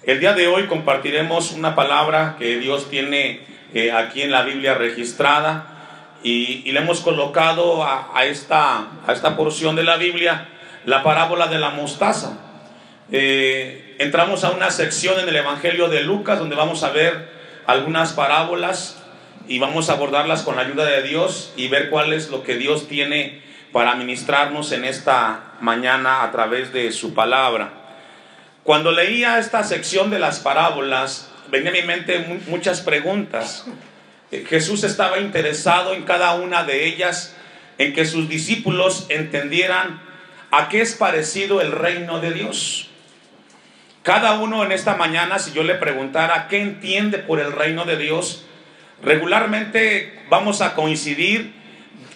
El día de hoy compartiremos una palabra que Dios tiene aquí en la Biblia registrada y le hemos colocado a esta porción de la Biblia la parábola de la mostaza. Entramos a una sección en el Evangelio de Lucas donde vamos a ver algunas parábolas y vamos a abordarlas con la ayuda de Dios y ver cuál es lo que Dios tiene para ministrarnos en esta mañana a través de su palabra. Cuando leía esta sección de las parábolas, venía a mi mente muchas preguntas. Jesús estaba interesado en cada una de ellas, en que sus discípulos entendieran a qué es parecido el reino de Dios. Cada uno en esta mañana, si yo le preguntara qué entiende por el reino de Dios, regularmente vamos a coincidir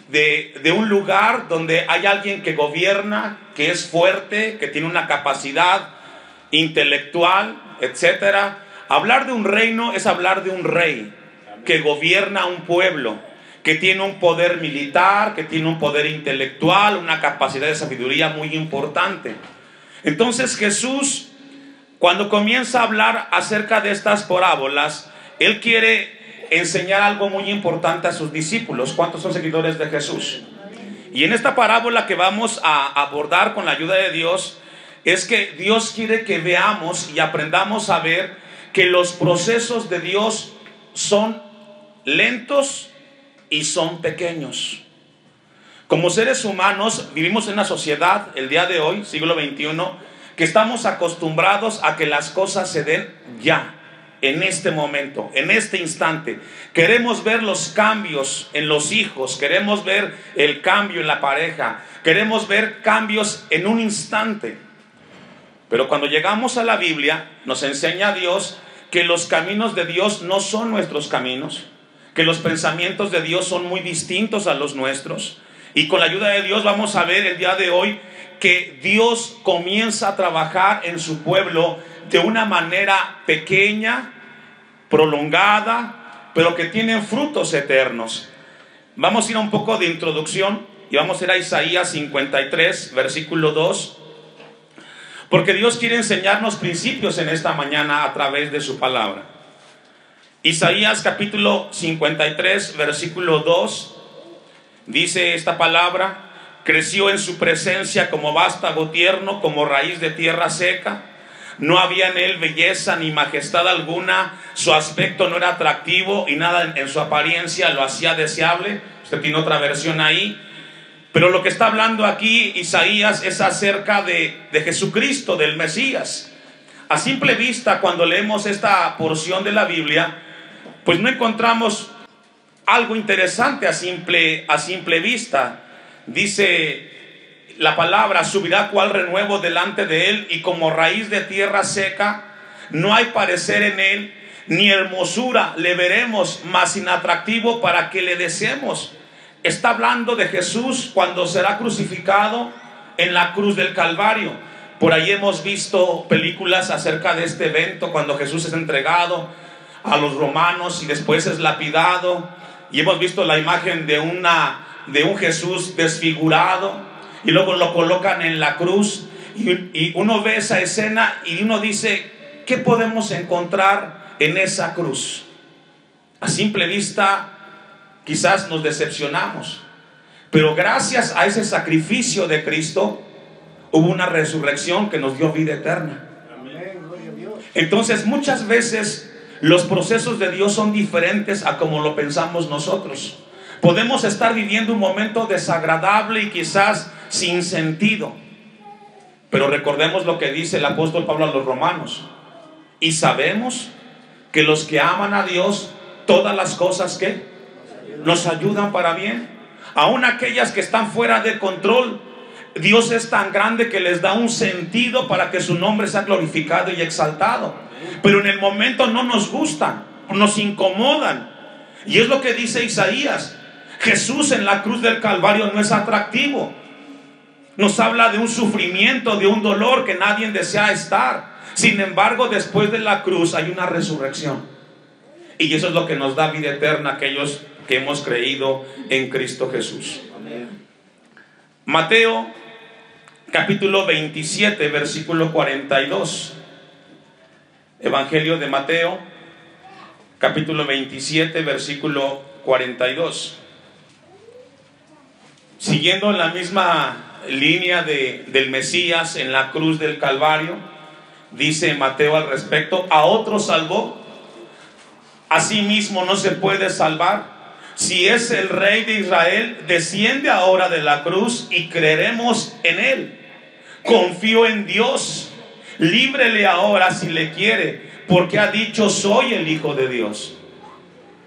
de un lugar donde hay alguien que gobierna, que es fuerte, que tiene una capacidad intelectual, etcétera. Hablar de un reino es hablar de un rey que gobierna un pueblo, que tiene un poder militar, que tiene un poder intelectual, una capacidad de sabiduría muy importante. Entonces Jesús, cuando comienza a hablar acerca de estas parábolas, Él quiere enseñar algo muy importante a sus discípulos. ¿Cuántos son seguidores de Jesús? Y en esta parábola que vamos a abordar con la ayuda de Dios, es que Dios quiere que veamos y aprendamos a ver que los procesos de Dios son lentos y son pequeños. Como seres humanos vivimos en una sociedad, el día de hoy, siglo XXI, que estamos acostumbrados a que las cosas se den ya, en este momento, en este instante. Queremos ver los cambios en los hijos, queremos ver el cambio en la pareja, queremos ver cambios en un instante. Pero cuando llegamos a la Biblia, nos enseña Dios que los caminos de Dios no son nuestros caminos, que los pensamientos de Dios son muy distintos a los nuestros. Y con la ayuda de Dios vamos a ver el día de hoy que Dios comienza a trabajar en su pueblo de una manera pequeña, prolongada, pero que tiene frutos eternos. Vamos a ir a un poco de introducción y vamos a ir a Isaías 53, versículo 2. Porque Dios quiere enseñarnos principios en esta mañana a través de su palabra. Isaías capítulo 53, versículo 2, dice esta palabra: creció en su presencia como vástago tierno, como raíz de tierra seca. No había en él belleza ni majestad alguna, su aspecto no era atractivo y nada en su apariencia lo hacía deseable. Usted tiene otra versión ahí. Pero lo que está hablando aquí Isaías es acerca de Jesucristo, del Mesías. A simple vista, cuando leemos esta porción de la Biblia, pues no encontramos algo interesante a simple vista. Dice la palabra: subirá cual renuevo delante de él, y como raíz de tierra seca, no hay parecer en él, ni hermosura le veremos, mas inatractivo para que le deseemos. Está hablando de Jesús cuando será crucificado en la cruz del Calvario. Por ahí hemos visto películas acerca de este evento, cuando Jesús es entregado a los romanos y después es lapidado. Y hemos visto la imagen de un Jesús desfigurado y luego lo colocan en la cruz. Y uno ve esa escena y uno dice: ¿qué podemos encontrar en esa cruz? A simple vista quizás nos decepcionamos, pero gracias a ese sacrificio de Cristo hubo una resurrección que nos dio vida eterna. Entonces muchas veces los procesos de Dios son diferentes a como lo pensamos nosotros. Podemos estar viviendo un momento desagradable y quizás sin sentido, pero recordemos lo que dice el apóstol Pablo a los romanos: y sabemos que los que aman a Dios, todas las cosas que nos ayudan para bien. Aún aquellas que están fuera de control, Dios es tan grande que les da un sentido para que su nombre sea glorificado y exaltado. Pero en el momento no nos gustan, nos incomodan. Y es lo que dice Isaías: Jesús en la cruz del Calvario no es atractivo. Nos habla de un sufrimiento, de un dolor que nadie desea estar. Sin embargo, después de la cruz hay una resurrección. Y eso es lo que nos da vida eterna a aquellos que hemos creído en Cristo Jesús. Mateo capítulo 27, versículo 42. Evangelio de Mateo, capítulo 27, versículo 42. Siguiendo en la misma línea del Mesías en la cruz del Calvario, dice Mateo al respecto: a otro salvó, a sí mismo no se puede salvar. Si es el Rey de Israel, desciende ahora de la cruz y creeremos en él. Confío en Dios, líbrele ahora si le quiere, porque ha dicho: soy el Hijo de Dios.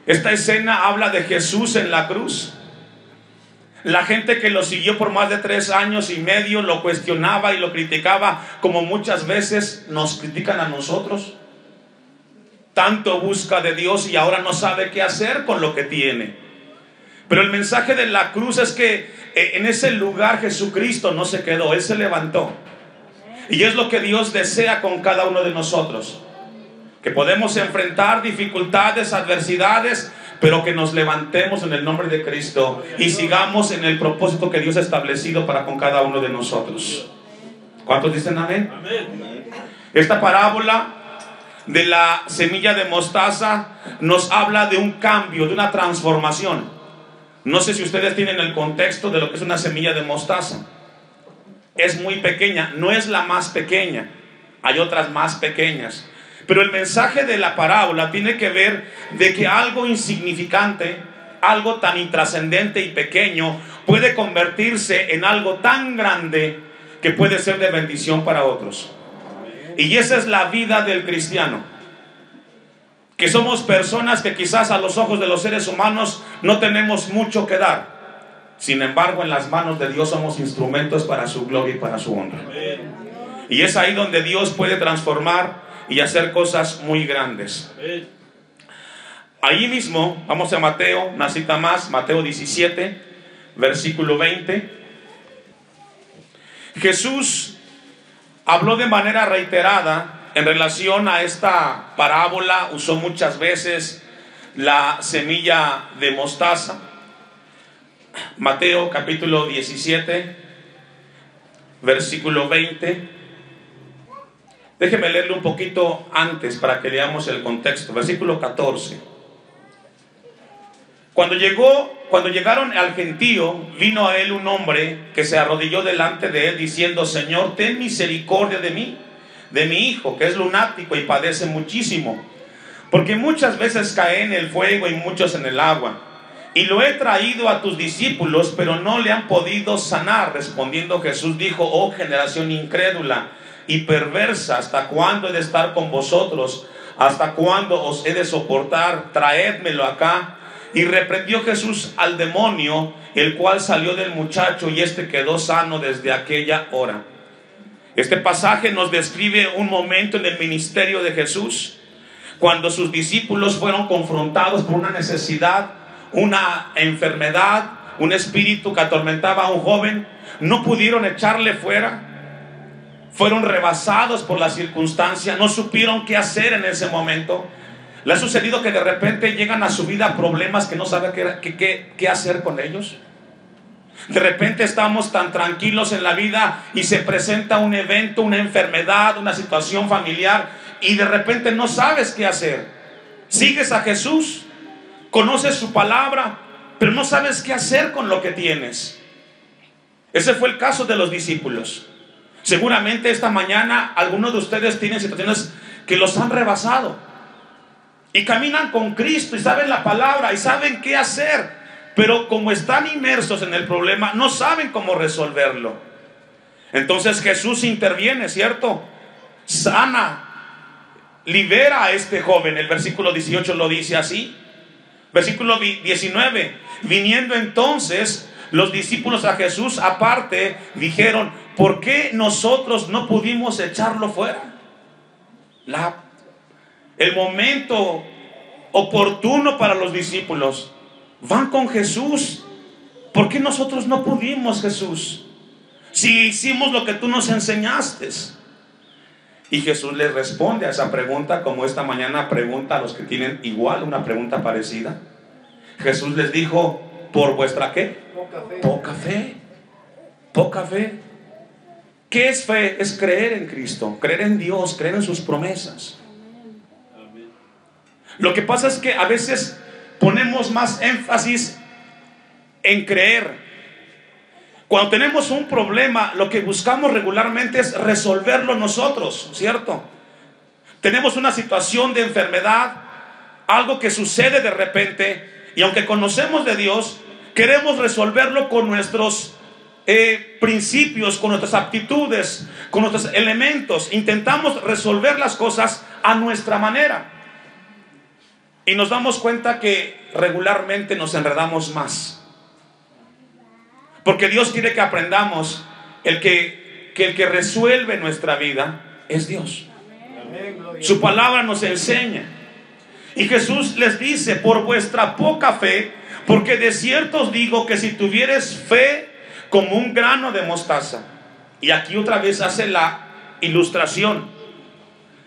Esta escena habla de Jesús en la cruz. La gente que lo siguió por más de 3 años y medio lo cuestionaba y lo criticaba, como muchas veces nos critican a nosotros. Tanto busca de Dios y ahora no sabe qué hacer con lo que tiene. Pero el mensaje de la cruz es que en ese lugar Jesucristo no se quedó, Él se levantó. Y es lo que Dios desea con cada uno de nosotros, que podemos enfrentar dificultades, adversidades, pero que nos levantemos en el nombre de Cristo y sigamos en el propósito que Dios ha establecido para con cada uno de nosotros. ¿Cuántos dicen amén? Amén. Esta parábola de la semilla de mostaza nos habla de un cambio, de una transformación. No sé si ustedes tienen el contexto de lo que es una semilla de mostaza. Es muy pequeña, no es la más pequeña, hay otras más pequeñas. Pero el mensaje de la parábola tiene que ver de que algo insignificante, algo tan intrascendente y pequeño, puede convertirse en algo tan grande que puede ser de bendición para otros. Y esa es la vida del cristiano, que somos personas que quizás a los ojos de los seres humanos no tenemos mucho que dar. Sin embargo, en las manos de Dios somos instrumentos para su gloria y para su honra. Y es ahí donde Dios puede transformar y hacer cosas muy grandes. Ahí mismo, vamos a Mateo, una cita más, Mateo 17, versículo 20. Jesús habló de manera reiterada en relación a esta parábola, usó muchas veces la semilla de mostaza. Mateo capítulo 17, versículo 20. Déjeme leerlo un poquito antes para que leamos el contexto. Versículo 14. Cuando llegaron al gentío, vino a él un hombre que se arrodilló delante de él diciendo: Señor, ten misericordia de mí, de mi hijo, que es lunático y padece muchísimo, porque muchas veces cae en el fuego y muchos en el agua. Y lo he traído a tus discípulos, pero no le han podido sanar. Respondiendo Jesús dijo: oh generación incrédula y perversa, ¿hasta cuándo he de estar con vosotros? ¿Hasta cuándo os he de soportar? Traédmelo acá. Y reprendió Jesús al demonio, el cual salió del muchacho, y éste quedó sano desde aquella hora. Este pasaje nos describe un momento en el ministerio de Jesús, cuando sus discípulos fueron confrontados por una necesidad, una enfermedad, un espíritu que atormentaba a un joven. No pudieron echarle fuera. Fueron rebasados por la circunstancia, no supieron qué hacer en ese momento. ¿Le ha sucedido que de repente llegan a su vida problemas que no sabe qué hacer con ellos? De repente estamos tan tranquilos en la vida y se presenta un evento, una enfermedad, una situación familiar, y de repente no sabes qué hacer. Sigues a Jesús, conoces su palabra, pero no sabes qué hacer con lo que tienes. Ese fue el caso de los discípulos. Seguramente esta mañana algunos de ustedes tienen situaciones que los han rebasado y caminan con Cristo y saben la palabra y saben qué hacer, pero como están inmersos en el problema, no saben cómo resolverlo. Entonces Jesús interviene, ¿cierto? Sana, libera a este joven. El versículo 18 lo dice así. Versículo 19. Viniendo entonces los discípulos a Jesús aparte, dijeron: ¿por qué nosotros no pudimos echarlo fuera? El momento oportuno para los discípulos, van con Jesús. ¿Por qué nosotros no pudimos, Jesús? Si hicimos lo que tú nos enseñaste. Y Jesús les responde a esa pregunta, como esta mañana pregunta a los que tienen igual una pregunta parecida. Jesús les dijo: ¿por vuestra qué? Poca fe. Poca fe. Poca fe. ¿Qué es fe? Es creer en Cristo, creer en Dios, creer en sus promesas. Lo que pasa es que a veces ponemos más énfasis en creer. Cuando tenemos un problema, lo que buscamos regularmente es resolverlo nosotros, ¿cierto? Tenemos una situación de enfermedad, algo que sucede de repente, y aunque conocemos de Dios, queremos resolverlo con nuestros principios, con nuestras aptitudes, con nuestros elementos. Intentamos resolver las cosas a nuestra manera, y nos damos cuenta que regularmente nos enredamos más. Porque Dios quiere que aprendamos el que resuelve nuestra vida es Dios. Su palabra nos enseña. Y Jesús les dice: por vuestra poca fe, porque de cierto os digo que si tuvieres fe como un grano de mostaza. Y aquí otra vez hace la ilustración,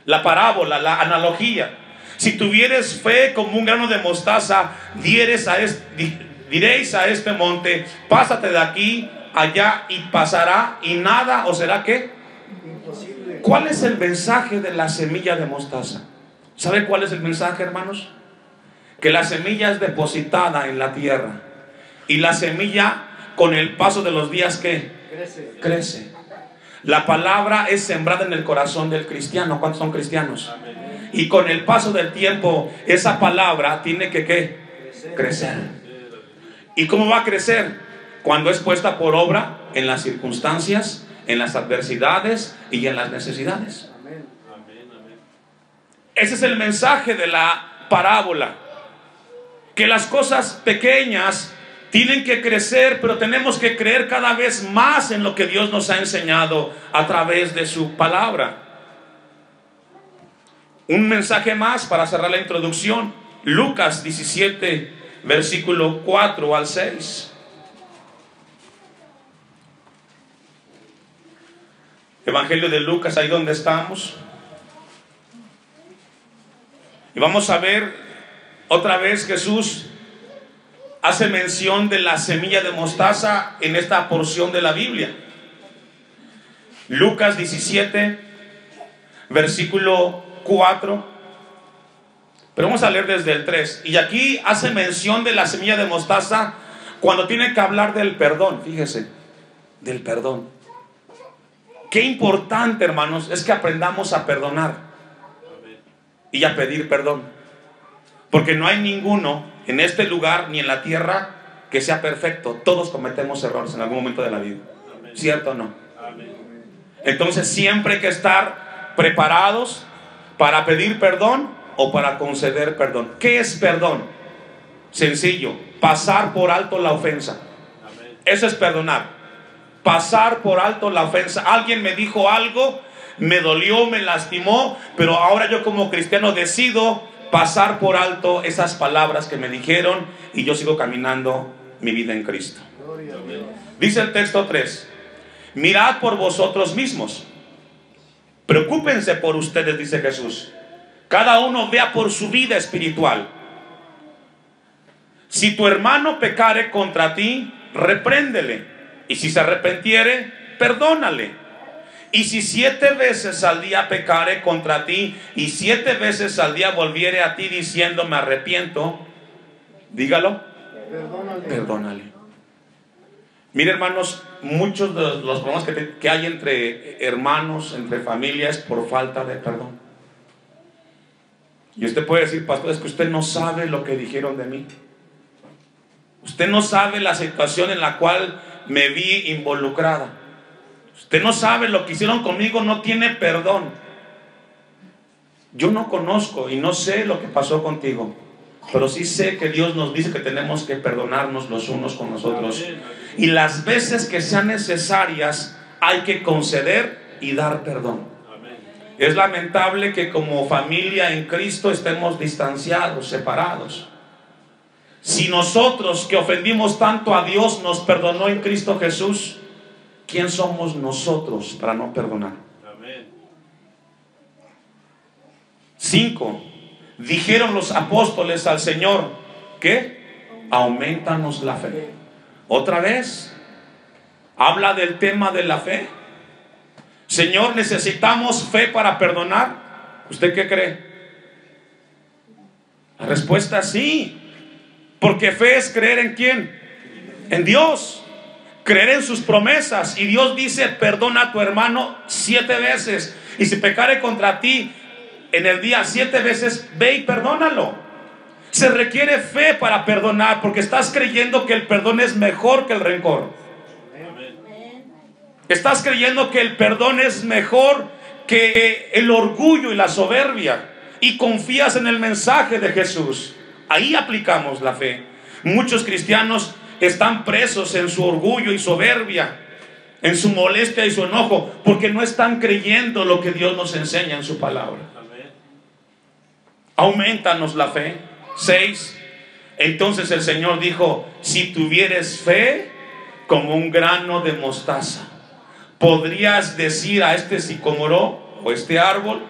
la parábola, la analogía. Si tuvieres fe como un grano de mostaza, diréis a este monte: pásate de aquí allá, y pasará, y nada os será ¿qué? Imposible. ¿Cuál es el mensaje de la semilla de mostaza? ¿Sabe cuál es el mensaje, hermanos? Que la semilla es depositada en la tierra, y la semilla, con el paso de los días, ¿qué? Crece. La palabra es sembrada en el corazón del cristiano. ¿Cuántos son cristianos? Amén. Y con el paso del tiempo, esa palabra tiene que ¿qué? Crecer. ¿Y cómo va a crecer? Cuando es puesta por obra en las circunstancias, en las adversidades y en las necesidades. Ese es el mensaje de la parábola. Que las cosas pequeñas tienen que crecer, pero tenemos que creer cada vez más en lo que Dios nos ha enseñado a través de su palabra. Un mensaje más para cerrar la introducción. Lucas 17, versículo 4 al 6. Evangelio de Lucas, ahí donde estamos. Y vamos a ver otra vez, Jesús hace mención de la semilla de mostaza en esta porción de la Biblia. Lucas 17, versículo 4. Pero vamos a leer desde el 3. Y aquí hace mención de la semilla de mostaza cuando tiene que hablar del perdón. Fíjese, del perdón. Qué importante, hermanos, es que aprendamos a perdonar y a pedir perdón. Porque no hay ninguno en este lugar ni en la tierra que sea perfecto. Todos cometemos errores en algún momento de la vida. ¿Cierto o no? Entonces siempre hay que estar preparados para pedir perdón o para conceder perdón. ¿Qué es perdón? Sencillo: pasar por alto la ofensa. Eso es perdonar. Pasar por alto la ofensa. Alguien me dijo algo, me dolió, me lastimó, pero ahora yo como cristiano decido pasar por alto esas palabras que me dijeron, y yo sigo caminando mi vida en Cristo. Dice el texto 3: mirad por vosotros mismos, preocúpense por ustedes, dice Jesús. Cada uno vea por su vida espiritual. Si tu hermano pecare contra ti, repréndele, y si se arrepintiere, perdónale. Y si 7 veces al día pecare contra ti, y 7 veces al día volviere a ti diciendo: me arrepiento, dígalo, perdónale. Mire, hermanos, muchos de los problemas que hay entre hermanos, entre familias, por falta de perdón. Y usted puede decir: pastor, es que usted no sabe lo que dijeron de mí. Usted no sabe la situación en la cual me vi involucrada. Usted no sabe lo que hicieron conmigo, no tiene perdón. Yo no conozco y no sé lo que pasó contigo, pero sí sé que Dios nos dice que tenemos que perdonarnos los unos con los otros. Y las veces que sean necesarias hay que conceder y dar perdón. Es lamentable que como familia en Cristo estemos distanciados, separados. Si nosotros, que ofendimos tanto a Dios, nos perdonó en Cristo Jesús, ¿quién somos nosotros para no perdonar? 5. Dijeron los apóstoles al Señor: ¿qué? Aumentanos la fe. Otra vez habla del tema de la fe. Señor, necesitamos fe para perdonar. ¿Usted qué cree? La respuesta es sí. Porque fe es creer ¿en quién? En Dios. Creer en sus promesas. Y Dios dice: perdona a tu hermano 7 veces. Y si pecare contra ti en el día 7 veces, ve y perdónalo. Se requiere fe para perdonar, porque estás creyendo que el perdón es mejor que el rencor. Estás creyendo que el perdón es mejor que el orgullo y la soberbia, y confías en el mensaje de Jesús. Ahí aplicamos la fe. Muchos cristianos están presos en su orgullo y soberbia, en su molestia y su enojo, porque no están creyendo lo que Dios nos enseña en su palabra. Aumentanos la fe. 6. Entonces el Señor dijo: si tuvieres fe como un grano de mostaza, podrías decir a este sicómoro o este árbol: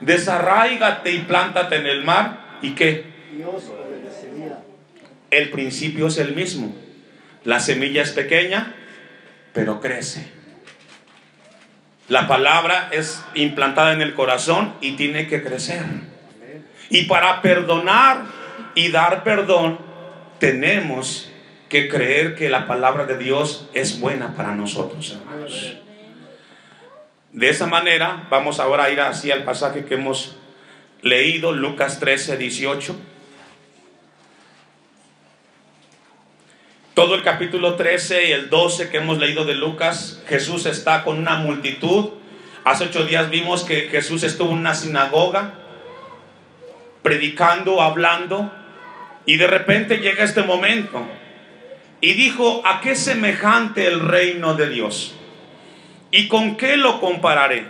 desarráigate y plántate en el mar. ¿Y qué? El principio es el mismo. La semilla es pequeña, pero crece. La palabra es implantada en el corazón y tiene que crecer. Y para perdonar y dar perdón, tenemos que creer que la palabra de Dios es buena para nosotros, hermanos. De esa manera, vamos ahora a ir hacia el pasaje que hemos leído, Lucas 13:18. Todo el capítulo 13 y el 12 que hemos leído de Lucas, Jesús está con una multitud. Hace 8 días vimos que Jesús estuvo en una sinagoga predicando, hablando, y de repente llega este momento y dijo: ¿a qué es semejante el reino de Dios? ¿Y con qué lo compararé?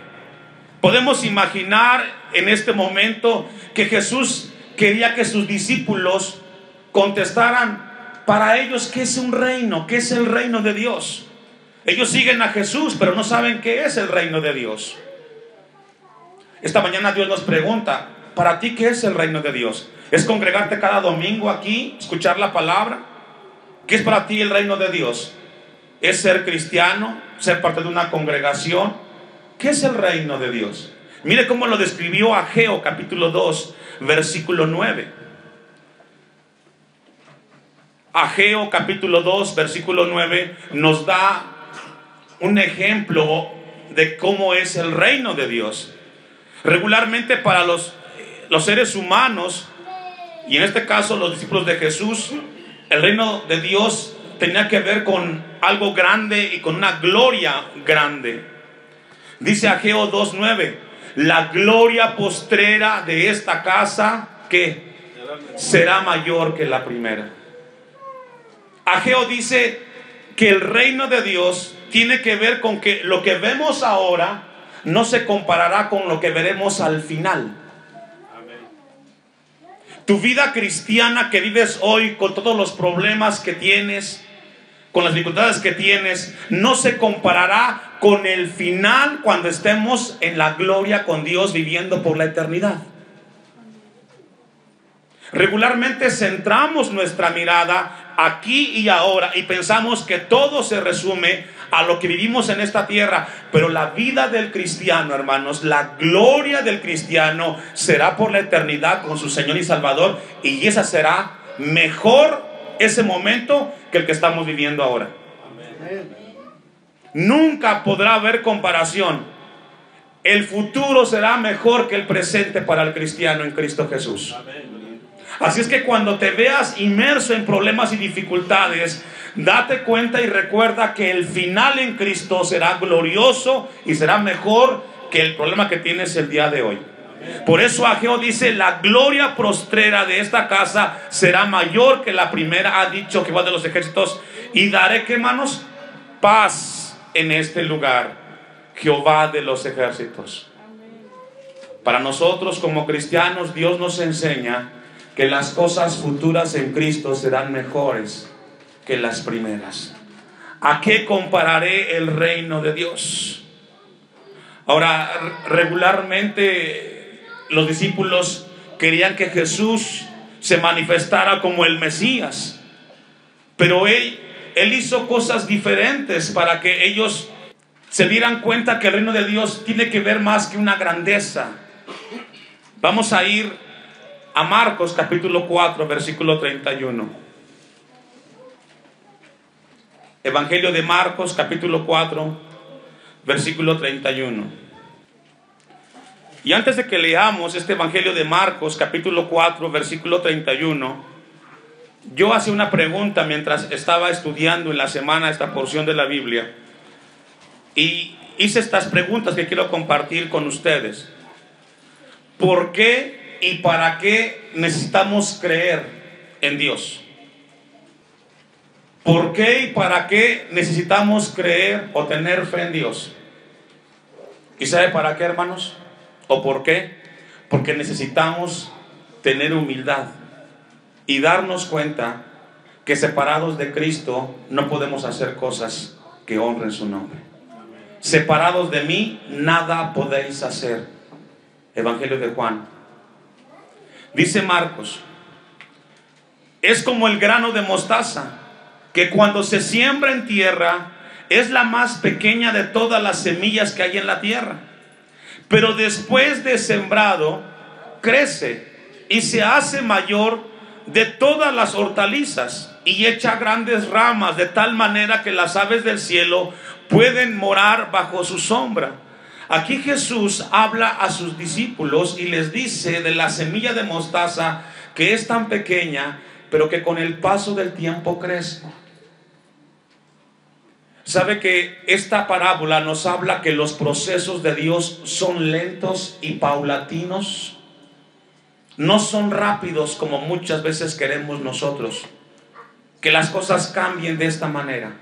Podemos imaginar en este momento que Jesús quería que sus discípulos contestaran para ellos qué es un reino, qué es el reino de Dios. Ellos siguen a Jesús, pero no saben qué es el reino de Dios. Esta mañana Dios nos pregunta: ¿para ti qué es el reino de Dios? ¿Es congregarte cada domingo aquí, escuchar la palabra? ¿Qué es para ti el reino de Dios? ¿Es ser cristiano? ¿Ser parte de una congregación? ¿Qué es el reino de Dios? Mire cómo lo describió Ageo capítulo 2 versículo 9. Ageo capítulo 2 versículo 9 nos da un ejemplo de cómo es el reino de Dios. Regularmente para los seres humanos, y en este caso los discípulos de Jesús, el reino de Dios tenía que ver con algo grande y con una gloria grande. Dice Ageo 2:9: la gloria postrera de esta casa, ¿qué? Será mayor que la primera. Ageo dice que el reino de Dios tiene que ver con que lo que vemos ahora no se comparará con lo que veremos al final. Tu vida cristiana que vives hoy, con todos los problemas que tienes, con las dificultades que tienes, no se comparará con el final, cuando estemos en la gloria con Dios viviendo por la eternidad. Regularmente centramos nuestra mirada aquí y ahora y pensamos que todo se resume a lo que vivimos en esta tierra, pero la vida del cristiano, hermanos, la gloria del cristiano será por la eternidad con su Señor y Salvador, y esa será mejor ese momento que el que estamos viviendo ahora. Amén. Nunca podrá haber comparación. El futuro será mejor que el presente para el cristiano en Cristo Jesús. Amén. Así es que cuando te veas inmerso en problemas y dificultades, date cuenta y recuerda que el final en Cristo será glorioso y será mejor que el problema que tienes el día de hoy. Por eso Ageo dice: la gloria postrera de esta casa será mayor que la primera. Ha dicho Jehová de los ejércitos: y daré, ¿qué, hermanos? Paz en este lugar, Jehová de los ejércitos. Para nosotros como cristianos, Dios nos enseña que las cosas futuras en Cristo serán mejores que las primeras. ¿A qué compararé el reino de Dios? Ahora, regularmente los discípulos querían que Jesús se manifestara como el Mesías, pero él hizo cosas diferentes para que ellos se dieran cuenta que el reino de Dios tiene que ver más que una grandeza. Vamos a ir a Marcos capítulo 4, versículo 31. Evangelio de Marcos capítulo 4, versículo 31. Y antes de que leamos este Evangelio de Marcos capítulo 4, versículo 31, yo hacía una pregunta mientras estaba estudiando en la semana esta porción de la Biblia. Y hice estas preguntas que quiero compartir con ustedes. ¿Por qué y para qué necesitamos creer en Dios? ¿Por qué y para qué necesitamos creer o tener fe en Dios? ¿Y sabe para qué, hermanos? ¿O por qué? Porque necesitamos tener humildad y darnos cuenta que separados de Cristo no podemos hacer cosas que honren su nombre. Separados de mí nada podéis hacer. Evangelio de Juan. Dice Marcos: es como el grano de mostaza, que cuando se siembra en tierra es la más pequeña de todas las semillas que hay en la tierra, pero después de sembrado crece y se hace mayor de todas las hortalizas y echa grandes ramas, de tal manera que las aves del cielo pueden morar bajo su sombra. Aquí Jesús habla a sus discípulos y les dice de la semilla de mostaza, que es tan pequeña, pero que con el paso del tiempo crece. ¿Sabe que esta parábola nos habla que los procesos de Dios son lentos y paulatinos? No son rápidos como muchas veces queremos nosotros, que las cosas cambien de esta manera.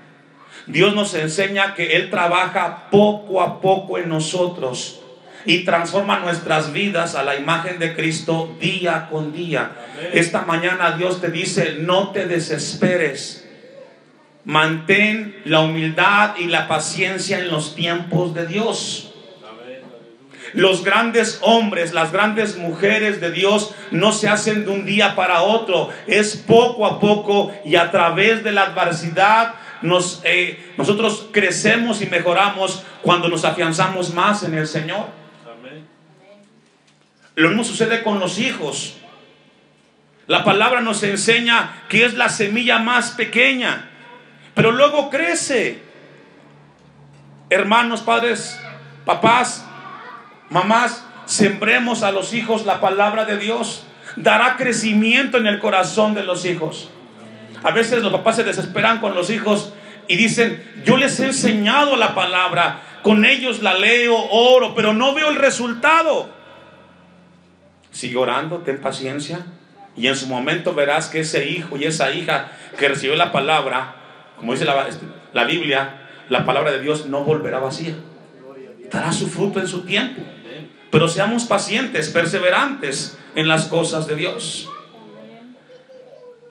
Dios nos enseña que Él trabaja poco a poco en nosotros y transforma nuestras vidas a la imagen de Cristo día con día. Esta mañana Dios te dice: no te desesperes. Mantén la humildad y la paciencia en los tiempos de Dios. Los grandes hombres, las grandes mujeres de Dios no se hacen de un día para otro. Es poco a poco, y a través de la adversidad nosotros crecemos y mejoramos cuando nos afianzamos más en el Señor. Lo mismo sucede con los hijos. La palabra nos enseña que es la semilla más pequeña, pero luego crece. Hermanos, padres, papás, mamás, sembremos a los hijos la palabra de Dios. Dará crecimiento en el corazón de los hijos. A veces los papás se desesperan con los hijos y dicen: yo les he enseñado la palabra, con ellos la leo, oro, pero no veo el resultado. Sigue orando, ten paciencia, y en su momento verás que ese hijo y esa hija que recibió la palabra, como dice la Biblia, la palabra de Dios no volverá vacía. Dará su fruto en su tiempo. Pero seamos pacientes, perseverantes en las cosas de Dios.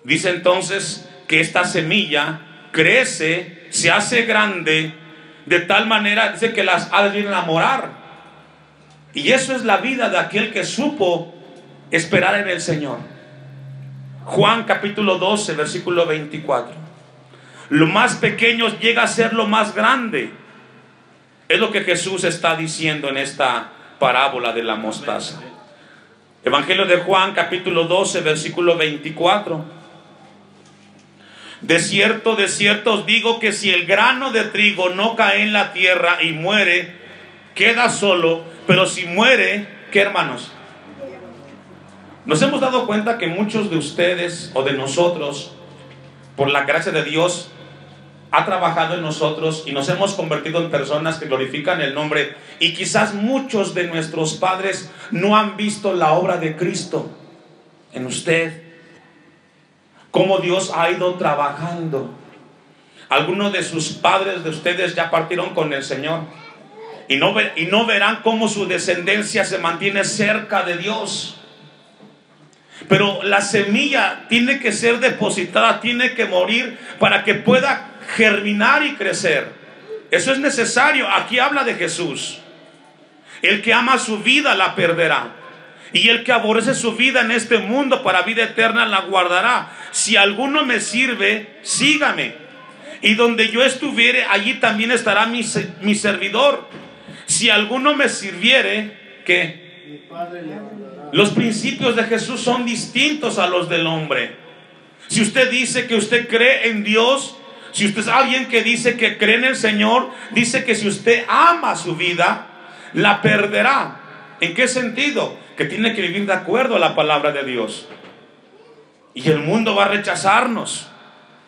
Dice entonces que esta semilla crece, se hace grande, de tal manera, dice, que las aves vienen a morar. Y eso es la vida de aquel que supo esperar en el Señor. Juan capítulo 12, versículo 24. Lo más pequeño llega a ser lo más grande. Es lo que Jesús está diciendo en esta parábola de la mostaza. Evangelio de Juan capítulo 12, versículo 24. De cierto os digo que si el grano de trigo no cae en la tierra y muere, queda solo, pero si muere, ¿qué, hermanos? Nos hemos dado cuenta que muchos de ustedes o de nosotros, por la gracia de Dios, ha trabajado en nosotros y nos hemos convertido en personas que glorifican el nombre. Y quizás muchos de nuestros padres no han visto la obra de Cristo en usted, cómo Dios ha ido trabajando. Algunos de sus padres de ustedes ya partieron con el Señor y no verán cómo su descendencia se mantiene cerca de Dios. Pero la semilla tiene que ser depositada, tiene que morir para que pueda germinar y crecer. Eso es necesario. Aquí habla de Jesús. El que ama su vida la perderá, y el que aborrece su vida en este mundo para vida eterna la guardará. Si alguno me sirve, sígame, y donde yo estuviere, allí también estará mi servidor. Si alguno me sirviere, ¿qué? Los principios de Jesús son distintos a los del hombre. Si usted dice que usted cree en Dios, si usted es alguien que dice que cree en el Señor, dice que si usted ama su vida, la perderá. ¿En qué sentido? Que tiene que vivir de acuerdo a la palabra de Dios. Y el mundo va a rechazarnos,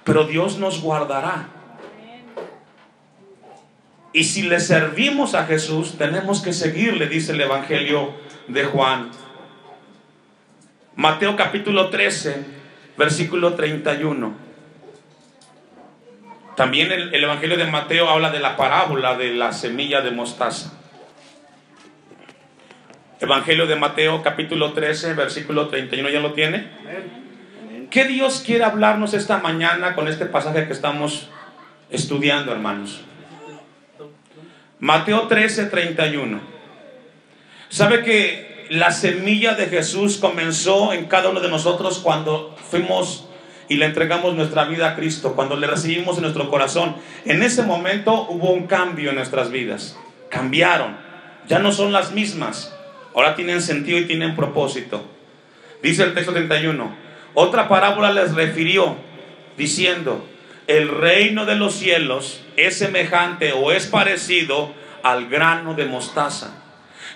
pero Dios nos guardará. Y si le servimos a Jesús, tenemos que seguirle, dice el Evangelio de Juan. Mateo capítulo 13, versículo 31. También el Evangelio de Mateo habla de la parábola de la semilla de mostaza. Evangelio de Mateo capítulo 13, versículo 31, ¿ya lo tiene? ¿Qué Dios quiere hablarnos esta mañana con este pasaje que estamos estudiando, hermanos? Mateo 13, 31. ¿Sabe que la semilla de Jesús comenzó en cada uno de nosotros cuando fuimos y le entregamos nuestra vida a Cristo, cuando le recibimos en nuestro corazón? En ese momento hubo un cambio en nuestras vidas. Cambiaron, ya no son las mismas. Ahora tienen sentido y tienen propósito. Dice el texto 31: otra parábola les refirió, diciendo: el reino de los cielos es semejante o es parecido al grano de mostaza,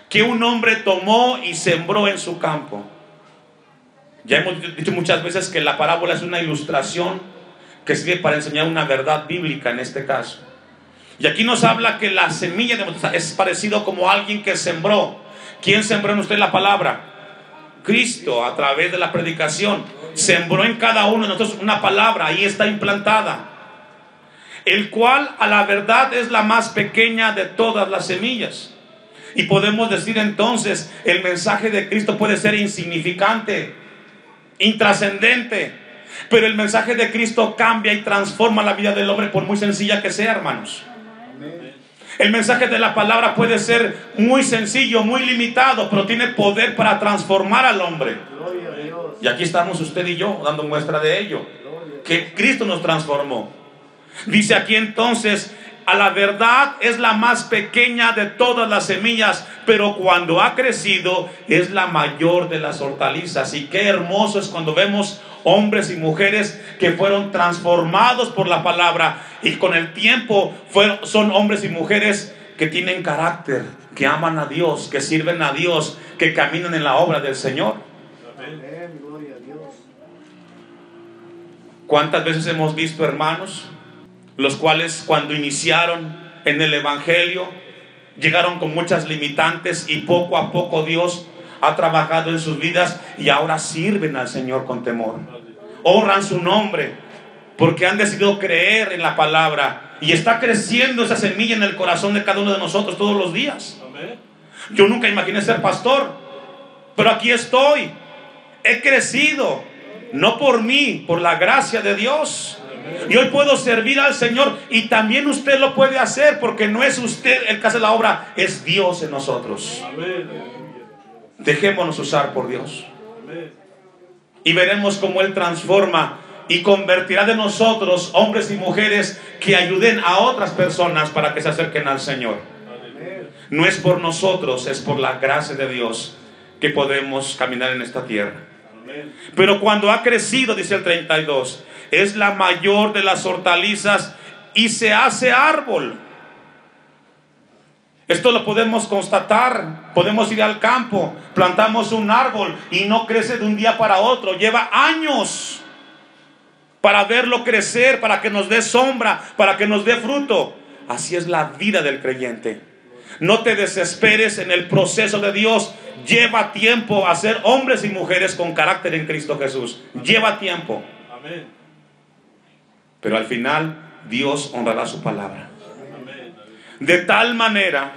que un hombre tomó y sembró en su campo. Ya hemos dicho muchas veces que la parábola es una ilustración que sirve para enseñar una verdad bíblica en este caso. Y aquí nos habla que la semilla de mostaza es parecido como alguien que sembró. ¿Quién sembró en usted la palabra? Cristo, a través de la predicación. Sembró en cada uno de nosotros una palabra, ahí está implantada, el cual a la verdad es la más pequeña de todas las semillas. Y podemos decir entonces, el mensaje de Cristo puede ser insignificante, intrascendente, pero el mensaje de Cristo cambia y transforma la vida del hombre, por muy sencilla que sea, hermanos. El mensaje de la palabra puede ser muy sencillo, muy limitado, pero tiene poder para transformar al hombre. Y aquí estamos usted y yo dando muestra de ello, que Cristo nos transformó. Dice aquí entonces: a la verdad es la más pequeña de todas las semillas, pero cuando ha crecido es la mayor de las hortalizas. Y qué hermoso es cuando vemos hombres y mujeres que fueron transformados por la palabra, y con el tiempo son hombres y mujeres que tienen carácter, que aman a Dios, que sirven a Dios, que caminan en la obra del Señor. Amén, gloria a Dios. ¿Cuántas veces hemos visto hermanos los cuales cuando iniciaron en el Evangelio llegaron con muchas limitantes, y poco a poco Dios ha trabajado en sus vidas y ahora sirven al Señor con temor, honran su nombre porque han decidido creer en la palabra, y está creciendo esa semilla en el corazón de cada uno de nosotros todos los días. Yo nunca imaginé ser pastor, pero aquí estoy. He crecido, no por mí, por la gracia de Dios. Y hoy puedo servir al Señor, y también usted lo puede hacer, porque no es usted el que hace la obra, es Dios en nosotros. Dejémonos usar por Dios, y veremos cómo Él transforma y convertirá de nosotros hombres y mujeres que ayuden a otras personas para que se acerquen al Señor. No es por nosotros, es por la gracia de Dios que podemos caminar en esta tierra. Pero cuando ha crecido, dice el 32, es la mayor de las hortalizas y se hace árbol. Esto lo podemos constatar. Podemos ir al campo, plantamos un árbol y no crece de un día para otro, lleva años para verlo crecer, para que nos dé sombra, para que nos dé fruto. Así es la vida del creyente. No te desesperes en el proceso de Dios. Lleva tiempo a ser hombres y mujeres con carácter en Cristo Jesús. Lleva tiempo. Amén. Pero al final Dios honrará su palabra. De tal manera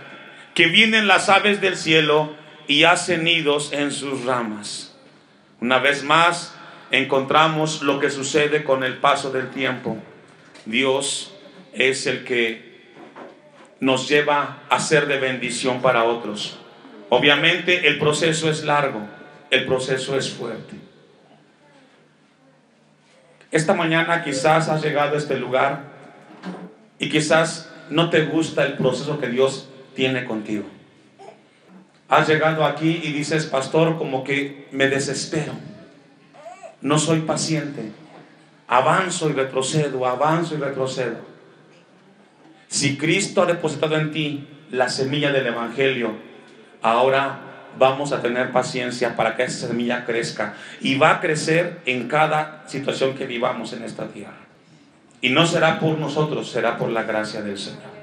que vienen las aves del cielo y hacen nidos en sus ramas. Una vez más encontramos lo que sucede con el paso del tiempo. Dios es el que nos lleva a ser de bendición para otros. Obviamente el proceso es largo, el proceso es fuerte. Esta mañana quizás has llegado a este lugar y quizás no te gusta el proceso que Dios tiene contigo. Has llegado aquí y dices, pastor, como que me desespero, no soy paciente, avanzo y retrocedo, avanzo y retrocedo. Si Cristo ha depositado en ti la semilla del Evangelio, ahora vamos a tener paciencia para que esa semilla crezca, y va a crecer en cada situación que vivamos en esta tierra. Y no será por nosotros, será por la gracia del Señor.